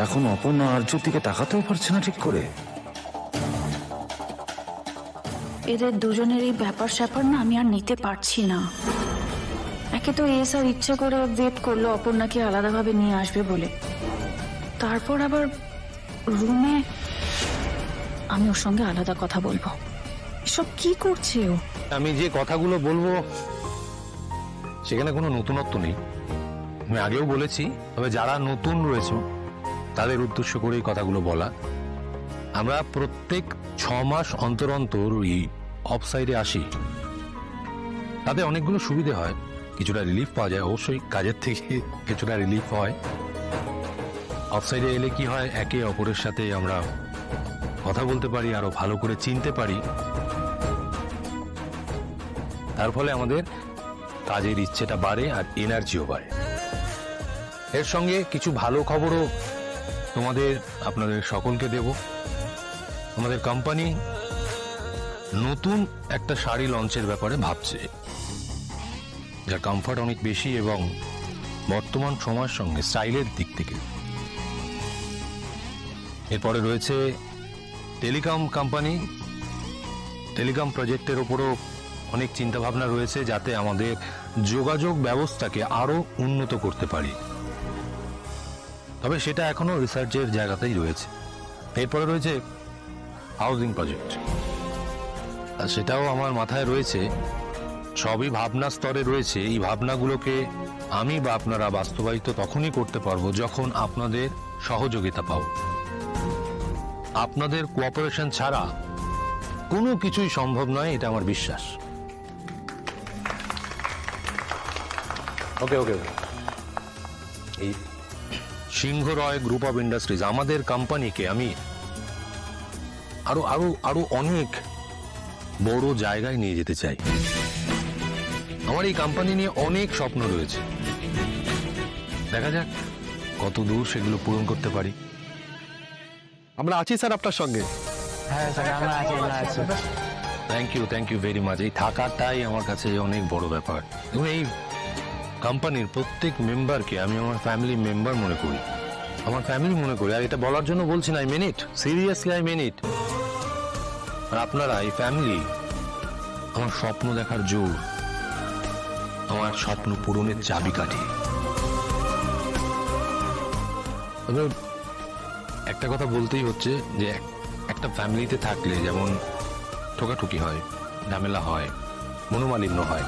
এখন অপর্ণা আর্যর দিকে তাকাতেও পারছে না ঠিক করে। এদের দুজনের এই ব্যাপার স্যাপার না আমি আর নিতে পারছি না। একে তো এস আর ইচ্ছে করে ওয়েট করলো অপর্ণাকে আলাদাভাবে নিয়ে আসবে বলে, তারপর আবার রুমে আমি ওর সঙ্গে আলাদা কথা বলবো। এসব কি করছে ও? আমি যে কথাগুলো বলবো সেখানে কোনো নতুনত্ব নেই, আমি আগেও বলেছি। তবে যারা নতুন রয়েছে তাদের উদ্দেশ্য করে এই কথাগুলো বলা। আমরা প্রত্যেক 6 মাস অন্তর অন্তর ওই অফসাইডে আসি, তাতে অনেকগুলো সুবিধে হয়, কিছুটা রিলিফ পাওয়া যায়। অবশ্যই কাজের থেকে কিছুটা রিলিফ হয়। অফসাইডে এলে কি হয়, একে অপরের সাথে আমরা কথা বলতে পারি, আরো ভালো করে চিনতে পারি। তার ফলে আমাদের কাজের ইচ্ছেটা বাড়ে আর এনার্জিও বাড়ে। এর সঙ্গে কিছু ভালো খবরও আপনাদের সকলকে দেব। আমাদের কোম্পানি নতুন একটা শাড়ি লঞ্চের ব্যাপারে ভাবছে, যার কমফর্ট অনেক বেশি এবং বর্তমান সময়ের সঙ্গে স্টাইলের দিক থেকে। এরপরে রয়েছে টেলিকম কোম্পানি, টেলিকম প্রজেক্টের ওপরও অনেক চিন্তাভাবনা রয়েছে, যাতে আমাদের যোগাযোগ ব্যবস্থাকে আরো উন্নত করতে পারি। তবে সেটা এখনো রিসার্চের জায়গাতেই রয়েছে। এরপরে রয়েছে হাউজিং প্রজেক্ট, আর সেটাও আমার মাথায় রয়েছে। সবই ভাবনা স্তরে রয়েছে। এই ভাবনাগুলোকে আমি বা আপনারা বাস্তবায়িত তখনই করতে পারবো যখন আপনাদের সহযোগিতা পাবো। আপনাদের কোঅপারেশন ছাড়া কোনো কিছুই সম্ভব নয়, এটা আমার বিশ্বাস। ওকে ওকে ওকে এই সিংহ রয় গ্রুপ অফ ইন্ডাস্ট্রিজ আমাদের কোম্পানিকে আমি আরো আরো আরো অনেক বড় জায়গায় নিয়ে যেতে চাই। আমার এই কোম্পানি নিয়ে অনেক স্বপ্ন রয়েছে, দেখা যাক কত দূর সেগুলো পূরণ করতে পারি। আমরা আছি স্যার আপনার সঙ্গে। Thank you very much. এই থাকাটাই আমার কাছে অনেক বড় ব্যাপার। এবং এই কোম্পানির প্রত্যেক মেম্বারকে আমি আমার ফ্যামিলি মেম্বার মনে করি, আমার ফ্যামিলি মনে করি। আর এটা বলার জন্য বলছি না, I mean it, seriously I mean it. আর আপনারা এই ফ্যামিলি আমার স্বপ্ন দেখার জোর, আমার স্বপ্ন পূরণের চাবিকাঠি। তবে একটা কথা বলতেই হচ্ছে যে একটা ফ্যামিলিতে থাকলে যেমন ঠোকাঠুকি হয়, ঝামেলা হয়, মনোমালিন্য হয়,